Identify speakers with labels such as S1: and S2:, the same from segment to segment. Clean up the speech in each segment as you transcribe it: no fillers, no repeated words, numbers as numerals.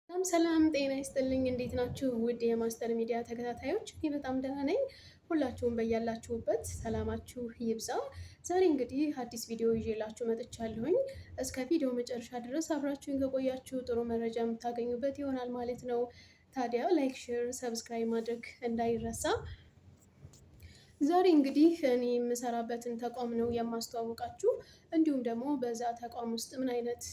S1: ሰላም ሰላም ጤና ይስጥልኝ እንዴት ናችሁ? ውድ የማስተር ሚዲያ ተከታታዮች እኔ በጣም ደህና ነኝ። ሁላችሁም በያላችሁበት ሰላማችሁ ይብዛ። ዛሬ እንግዲህ አዲስ ቪዲዮ ይዤላችሁ መጥቻለሁኝ። እስከ ቪዲዮ መጨረሻ ድረስ አብራችሁን ከቆያችሁ ጥሩ መረጃ የምታገኙበት ይሆናል ማለት ነው። ታዲያ ላይክ፣ ሼር፣ ሰብስክራይብ ማድረግ እንዳይረሳ። ዛሬ እንግዲህ እኔ የምሰራበትን ተቋም ነው የማስተዋውቃችሁ። እንዲሁም ደግሞ በዛ ተቋም ውስጥ ምን አይነት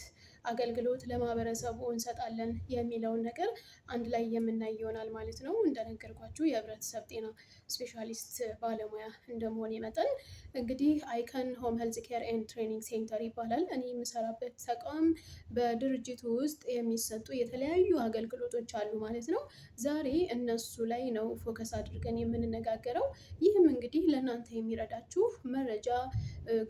S1: አገልግሎት ለማህበረሰቡ እንሰጣለን የሚለውን ነገር አንድ ላይ የምናይ ይሆናል ማለት ነው። እንደነገርኳችሁ የህብረተሰብ ጤና ስፔሻሊስት ባለሙያ እንደመሆኔ መጠን እንግዲህ አይከን ሆም ሄልዝ ኬር ኤንድ ትሬኒንግ ሴንተር ይባላል። እኔ የምሰራበት ተቋም በድርጅቱ ውስጥ የሚሰጡ የተለያዩ አገልግሎቶች አሉ ማለት ነው። ዛሬ እነሱ ላይ ነው ፎከስ አድርገን የምንነጋገረው። ይህም እንግዲህ ለእናንተ የሚረዳችሁ መረጃ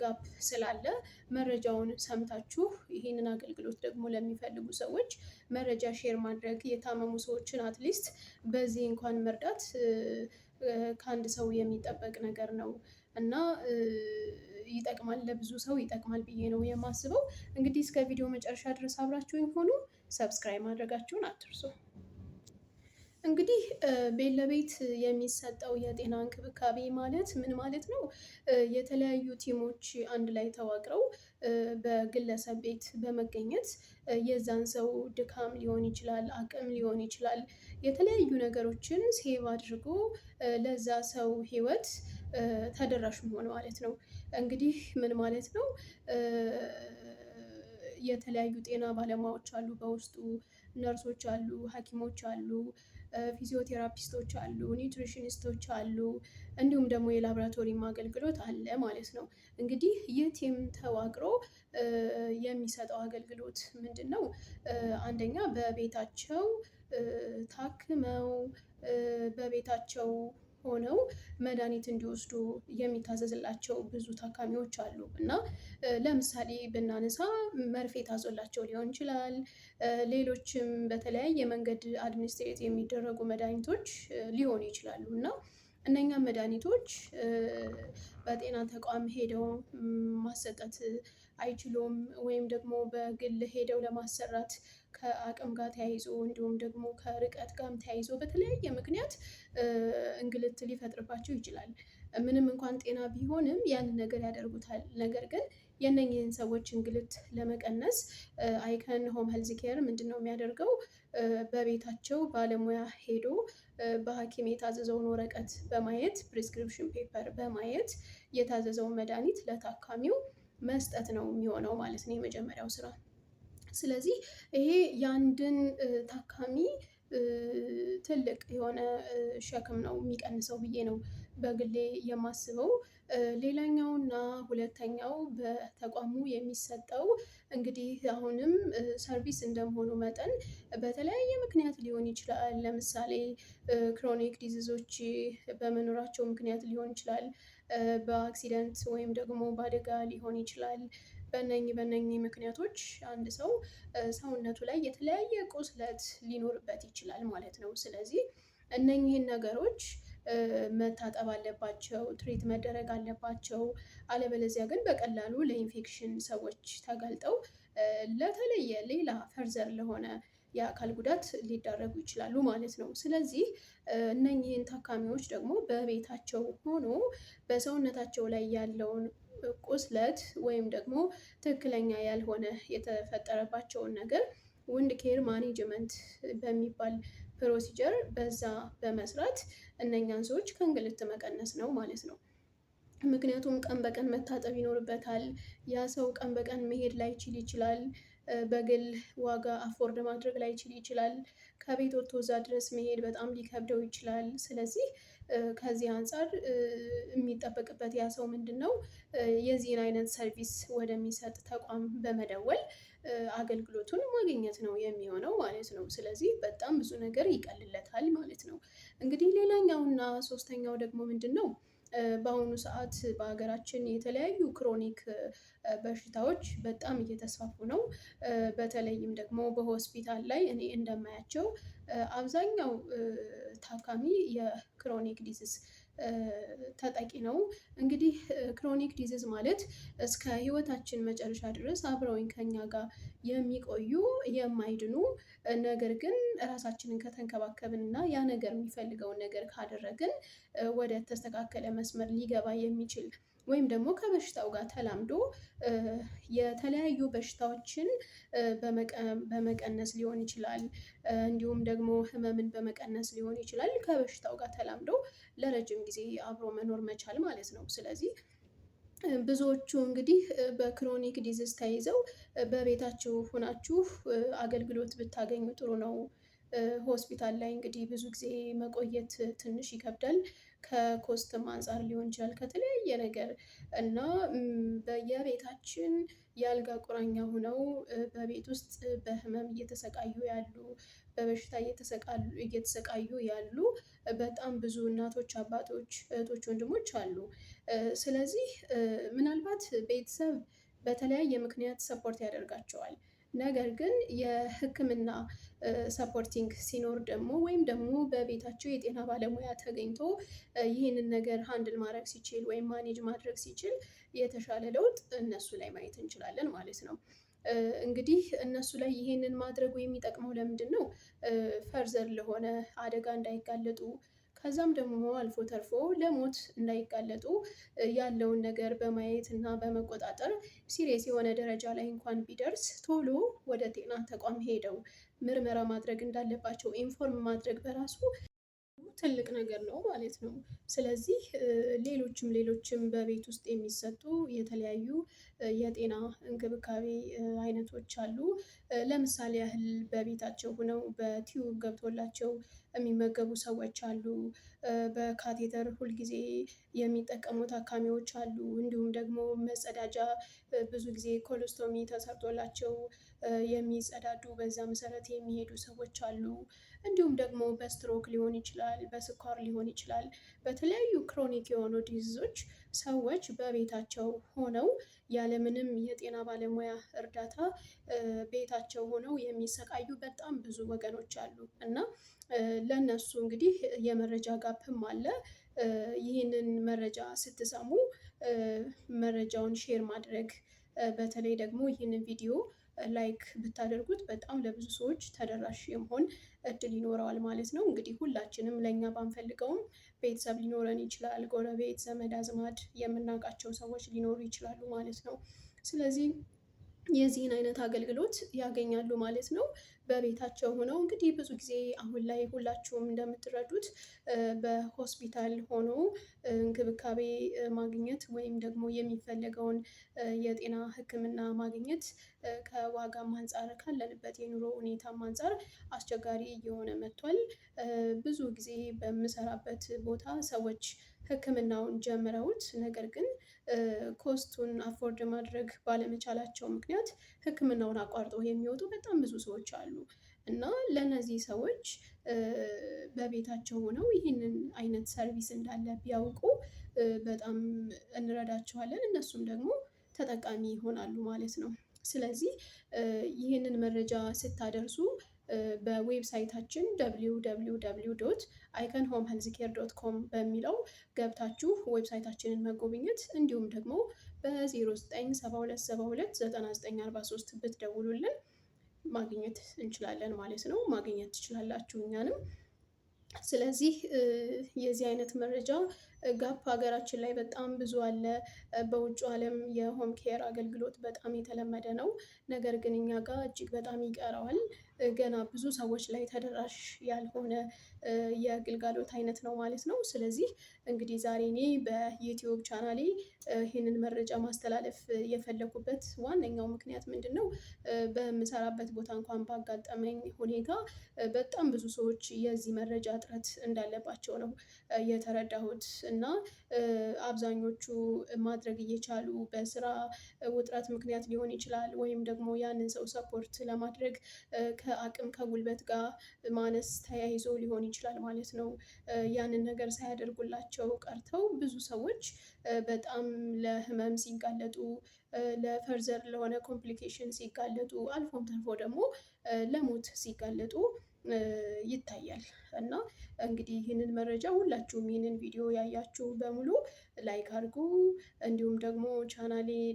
S1: ጋፕ ስላለ መረጃውን ሰምታችሁ ይህንን አገልግሎት ደግሞ ለሚፈልጉ ሰዎች መረጃ ሼር ማድረግ የታመሙ ሰዎችን አትሊስት በዚህ እንኳን መርዳት ከአንድ ሰው የሚጠበቅ ነገር ነው እና ይጠቅማል፣ ለብዙ ሰው ይጠቅማል ብዬ ነው የማስበው። እንግዲህ እስከ ቪዲዮ መጨረሻ ድረስ አብራችሁኝ ሆኑ። ሰብስክራይብ ማድረጋችሁን አትርሱ። እንግዲህ ቤት ለቤት የሚሰጠው የጤና እንክብካቤ ማለት ምን ማለት ነው? የተለያዩ ቲሞች አንድ ላይ ተዋቅረው በግለሰብ ቤት በመገኘት የዛን ሰው ድካም ሊሆን ይችላል፣ አቅም ሊሆን ይችላል፣ የተለያዩ ነገሮችን ሴቭ አድርጎ ለዛ ሰው ህይወት ተደራሽ መሆን ማለት ነው። እንግዲህ ምን ማለት ነው? የተለያዩ ጤና ባለሙያዎች አሉ በውስጡ፣ ነርሶች አሉ፣ ሀኪሞች አሉ፣ ፊዚዮቴራፒስቶች አሉ፣ ኒውትሪሽኒስቶች አሉ፣ እንዲሁም ደግሞ የላብራቶሪም አገልግሎት አለ ማለት ነው። እንግዲህ ይህ ቲም ተዋቅሮ የሚሰጠው አገልግሎት ምንድነው? አንደኛ በቤታቸው ታክመው በቤታቸው ሆነው መድሃኒት እንዲወስዱ የሚታዘዝላቸው ብዙ ታካሚዎች አሉ እና ለምሳሌ ብናነሳ መርፌ ታዞላቸው ሊሆን ይችላል። ሌሎችም በተለያየ መንገድ አድሚኒስትሬት የሚደረጉ መድኃኒቶች ሊሆኑ ይችላሉ እና እነኛም መድኃኒቶች በጤና ተቋም ሄደው ማሰጠት አይችሉም ወይም ደግሞ በግል ሄደው ለማሰራት ከአቅም ጋር ተያይዞ እንዲሁም ደግሞ ከርቀት ጋርም ተያይዞ በተለያየ ምክንያት እንግልት ሊፈጥርባቸው ይችላል። ምንም እንኳን ጤና ቢሆንም ያንን ነገር ያደርጉታል። ነገር ግን የነኚህን ሰዎች እንግልት ለመቀነስ አይከን ሆም ሄልዝ ኬር ምንድነው የሚያደርገው? በቤታቸው ባለሙያ ሄዶ በሀኪም የታዘዘውን ወረቀት በማየት ፕሪስክሪፕሽን ፔፐር በማየት የታዘዘውን መድሃኒት ለታካሚው መስጠት ነው የሚሆነው ማለት ነው የመጀመሪያው ስራ። ስለዚህ ይሄ የአንድን ታካሚ ትልቅ የሆነ ሸክም ነው የሚቀንሰው ብዬ ነው በግሌ የማስበው። ሌላኛውና ሁለተኛው በተቋሙ የሚሰጠው እንግዲህ አሁንም ሰርቪስ እንደመሆኑ መጠን በተለያየ ምክንያት ሊሆን ይችላል። ለምሳሌ ክሮኒክ ዲዚዞች በመኖራቸው ምክንያት ሊሆን ይችላል። በአክሲደንት ወይም ደግሞ በአደጋ ሊሆን ይችላል። በእነኚህ ምክንያቶች አንድ ሰው ሰውነቱ ላይ የተለያየ ቁስለት ሊኖርበት ይችላል ማለት ነው። ስለዚህ እነኚህን ነገሮች መታጠብ አለባቸው፣ ትሪት መደረግ አለባቸው። አለበለዚያ ግን በቀላሉ ለኢንፌክሽን ሰዎች ተጋልጠው ለተለየ ሌላ ፈርዘር ለሆነ የአካል ጉዳት ሊዳረጉ ይችላሉ ማለት ነው። ስለዚህ እነኚህን ታካሚዎች ደግሞ በቤታቸው ሆኖ በሰውነታቸው ላይ ያለውን ቁስለት ወይም ደግሞ ትክክለኛ ያልሆነ የተፈጠረባቸውን ነገር ውንድ ኬር ማኔጅመንት በሚባል ፕሮሲጀር በዛ በመስራት እነኛን ሰዎች ከእንግልት መቀነስ ነው ማለት ነው። ምክንያቱም ቀን በቀን መታጠብ ይኖርበታል። ያ ሰው ቀን በቀን መሄድ ላይችል ይችላል። በግል ዋጋ አፎርድ ማድረግ ላይችል ይችላል። ከቤት ወጥቶ እዛ ድረስ መሄድ በጣም ሊከብደው ይችላል። ስለዚህ ከዚህ አንፃር የሚጠበቅበት ያ ሰው ምንድነው? የዚህን አይነት ሰርቪስ ወደሚሰጥ ተቋም በመደወል አገልግሎቱን ማግኘት ነው የሚሆነው ማለት ነው። ስለዚህ በጣም ብዙ ነገር ይቀልለታል ማለት ነው። እንግዲህ ሌላኛውና ሶስተኛው ደግሞ ምንድነው? በአሁኑ ሰዓት በሀገራችን የተለያዩ ክሮኒክ በሽታዎች በጣም እየተስፋፉ ነው። በተለይም ደግሞ በሆስፒታል ላይ እኔ እንደማያቸው አብዛኛው ታካሚ የክሮኒክ ዲዚዝ ተጠቂ ነው። እንግዲህ ክሮኒክ ዲዚዝ ማለት እስከ ህይወታችን መጨረሻ ድረስ አብረውኝ ከኛ ጋር የሚቆዩ የማይድኑ ነገር ግን ራሳችንን ከተንከባከብን እና ያ ነገር የሚፈልገውን ነገር ካደረግን ወደ ተስተካከለ መስመር ሊገባ የሚችል ወይም ደግሞ ከበሽታው ጋር ተላምዶ የተለያዩ በሽታዎችን በመቀነስ ሊሆን ይችላል። እንዲሁም ደግሞ ህመምን በመቀነስ ሊሆን ይችላል። ከበሽታው ጋር ተላምዶ ለረጅም ጊዜ አብሮ መኖር መቻል ማለት ነው። ስለዚህ ብዙዎቹ እንግዲህ በክሮኒክ ዲዚዝ ተይዘው በቤታችሁ ሆናችሁ አገልግሎት ብታገኙ ጥሩ ነው። ሆስፒታል ላይ እንግዲህ ብዙ ጊዜ መቆየት ትንሽ ይከብዳል። ከኮስትም አንፃር ሊሆን ይችላል ከተለያየ ነገር እና በየቤታችን የአልጋ ቁራኛ ሆነው በቤት ውስጥ በህመም እየተሰቃዩ ያሉ በበሽታ እየተሰቃዩ ያሉ በጣም ብዙ እናቶች፣ አባቶች፣ እህቶች፣ ወንድሞች አሉ። ስለዚህ ምናልባት ቤተሰብ በተለያየ ምክንያት ሰፖርት ያደርጋቸዋል። ነገር ግን የህክምና ሰፖርቲንግ ሲኖር ደግሞ ወይም ደግሞ በቤታቸው የጤና ባለሙያ ተገኝቶ ይህንን ነገር ሃንድል ማድረግ ሲችል ወይም ማኔጅ ማድረግ ሲችል የተሻለ ለውጥ እነሱ ላይ ማየት እንችላለን ማለት ነው። እንግዲህ እነሱ ላይ ይሄንን ማድረጉ የሚጠቅመው ለምንድነው? ፈርዘር ለሆነ አደጋ እንዳይጋለጡ ከዛም ደግሞ አልፎ ተርፎ ለሞት እንዳይጋለጡ ያለውን ነገር በማየት እና በመቆጣጠር ሲሪየስ የሆነ ደረጃ ላይ እንኳን ቢደርስ ቶሎ ወደ ጤና ተቋም ሄደው ምርመራ ማድረግ እንዳለባቸው ኢንፎርም ማድረግ በራሱ ትልቅ ነገር ነው ማለት ነው። ስለዚህ ሌሎችም በቤት ውስጥ የሚሰጡ የተለያዩ የጤና እንክብካቤ አይነቶች አሉ። ለምሳሌ ያህል በቤታቸው ሆነው በቲዩብ ገብቶላቸው የሚመገቡ ሰዎች አሉ። በካቴተር ሁልጊዜ የሚጠቀሙ ታካሚዎች አሉ። እንዲሁም ደግሞ መጸዳጃ ብዙ ጊዜ ኮሎስቶሚ ተሰርቶላቸው የሚጸዳዱ በዛ መሰረት የሚሄዱ ሰዎች አሉ። እንዲሁም ደግሞ በስትሮክ ሊሆን ይችላል፣ በስኳር ሊሆን ይችላል፣ በተለያዩ ክሮኒክ የሆኑ ዲዚዞች ሰዎች በቤታቸው ሆነው ያለምንም የጤና ባለሙያ እርዳታ ቤታቸው ሆነው የሚሰቃዩ በጣም ብዙ ወገኖች አሉ። እና ለእነሱ እንግዲህ የመረጃ ጋፕም አለ። ይህንን መረጃ ስትሰሙ መረጃውን ሼር ማድረግ በተለይ ደግሞ ይህንን ቪዲዮ ላይክ ብታደርጉት በጣም ለብዙ ሰዎች ተደራሽ የመሆን እድል ይኖረዋል ማለት ነው። እንግዲህ ሁላችንም ለእኛ ባንፈልገውም ቤተሰብ ሊኖረን ይችላል፣ ጎረቤት፣ ዘመድ አዝማድ የምናውቃቸው ሰዎች ሊኖሩ ይችላሉ ማለት ነው። ስለዚህ የዚህን አይነት አገልግሎት ያገኛሉ ማለት ነው። በቤታቸው ሆነው እንግዲህ ብዙ ጊዜ አሁን ላይ ሁላችሁም እንደምትረዱት በሆስፒታል ሆኖ እንክብካቤ ማግኘት ወይም ደግሞ የሚፈለገውን የጤና ህክምና ማግኘት ከዋጋም አንፃር ካለንበት የኑሮ ሁኔታም አንፃር አስቸጋሪ እየሆነ መጥቷል። ብዙ ጊዜ በምሰራበት ቦታ ሰዎች ህክምናውን ጀምረውት ነገር ግን ኮስቱን አፎርድ ማድረግ ባለመቻላቸው ምክንያት ህክምናውን አቋርጠው የሚወጡ በጣም ብዙ ሰዎች አሉ። እና ለነዚህ ሰዎች በቤታቸው ሆነው ይህንን አይነት ሰርቪስ እንዳለ ቢያውቁ በጣም እንረዳቸዋለን እነሱም ደግሞ ተጠቃሚ ይሆናሉ ማለት ነው። ስለዚህ ይህንን መረጃ ስታደርሱ በዌብሳይታችን www.iconhomehealthcare.com በሚለው ገብታችሁ ዌብሳይታችንን መጎብኘት እንዲሁም ደግሞ በ0972729943 ብትደውሉልን ማግኘት እንችላለን ማለት ነው። ማግኘት ትችላላችሁ እኛንም። ስለዚህ የዚህ አይነት መረጃ ጋፕ ሀገራችን ላይ በጣም ብዙ አለ። በውጭው ዓለም የሆም ኬር አገልግሎት በጣም የተለመደ ነው። ነገር ግን እኛ ጋር እጅግ በጣም ይቀረዋል። ገና ብዙ ሰዎች ላይ ተደራሽ ያልሆነ የግልጋሎት አይነት ነው ማለት ነው። ስለዚህ እንግዲህ ዛሬ እኔ በዩቲዩብ ቻናሌ ይህንን መረጃ ማስተላለፍ የፈለኩበት ዋነኛው ምክንያት ምንድነው? በምሰራበት ቦታ እንኳን ባጋጠመኝ ሁኔታ በጣም ብዙ ሰዎች የዚህ መረጃ እጥረት እንዳለባቸው ነው የተረዳሁት። እና አብዛኞቹ ማድረግ እየቻሉ በስራ ውጥረት ምክንያት ሊሆን ይችላል ወይም ደግሞ ያንን ሰው ሰፖርት ለማድረግ ከአቅም ከጉልበት ጋር ማነስ ተያይዞ ሊሆን ይችላል ማለት ነው። ያንን ነገር ሳያደርጉላቸው ቀርተው ብዙ ሰዎች በጣም ለህመም ሲጋለጡ ለፈርዘር ለሆነ ኮምፕሊኬሽን ሲጋለጡ አልፎም ተርፎ ደግሞ ለሞት ሲጋለጡ ይታያል። እና እንግዲህ ይህንን መረጃ ሁላችሁም ይህንን ቪዲዮ ያያችሁ በሙሉ ላይክ አድርጉ። እንዲሁም ደግሞ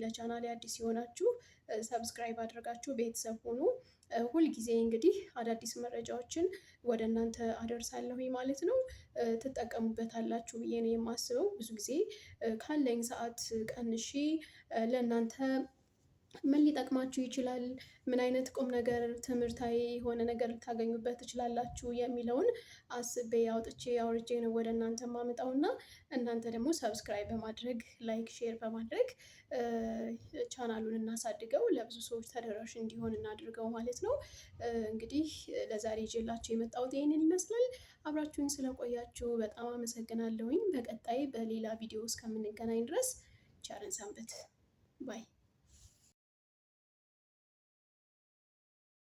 S1: ለቻናሌ አዲስ የሆናችሁ ሰብስክራይብ አድርጋችሁ ቤተሰብ ሁኑ። ሁልጊዜ እንግዲህ አዳዲስ መረጃዎችን ወደ እናንተ አደርሳለሁ ማለት ነው። ትጠቀሙበታላችሁ ብዬ ነው የማስበው። ብዙ ጊዜ ካለኝ ሰዓት ቀንሼ ለእናንተ ምን ሊጠቅማችሁ ይችላል፣ ምን አይነት ቁም ነገር ትምህርታዊ የሆነ ነገር ልታገኙበት ትችላላችሁ የሚለውን አስቤ አውጥቼ አውርጄ ነው ወደ እናንተ የማመጣው እና እናንተ ደግሞ ሰብስክራይብ በማድረግ ላይክ፣ ሼር በማድረግ ቻናሉን እናሳድገው፣ ለብዙ ሰዎች ተደራሽ እንዲሆን እናድርገው ማለት ነው። እንግዲህ ለዛሬ ይዤላችሁ የመጣሁት ይሄንን ይመስላል። አብራችሁን ስለቆያችሁ በጣም አመሰግናለሁኝ። በቀጣይ በሌላ ቪዲዮ እስከምንገናኝ ድረስ ቸርን ሰንብት ባይ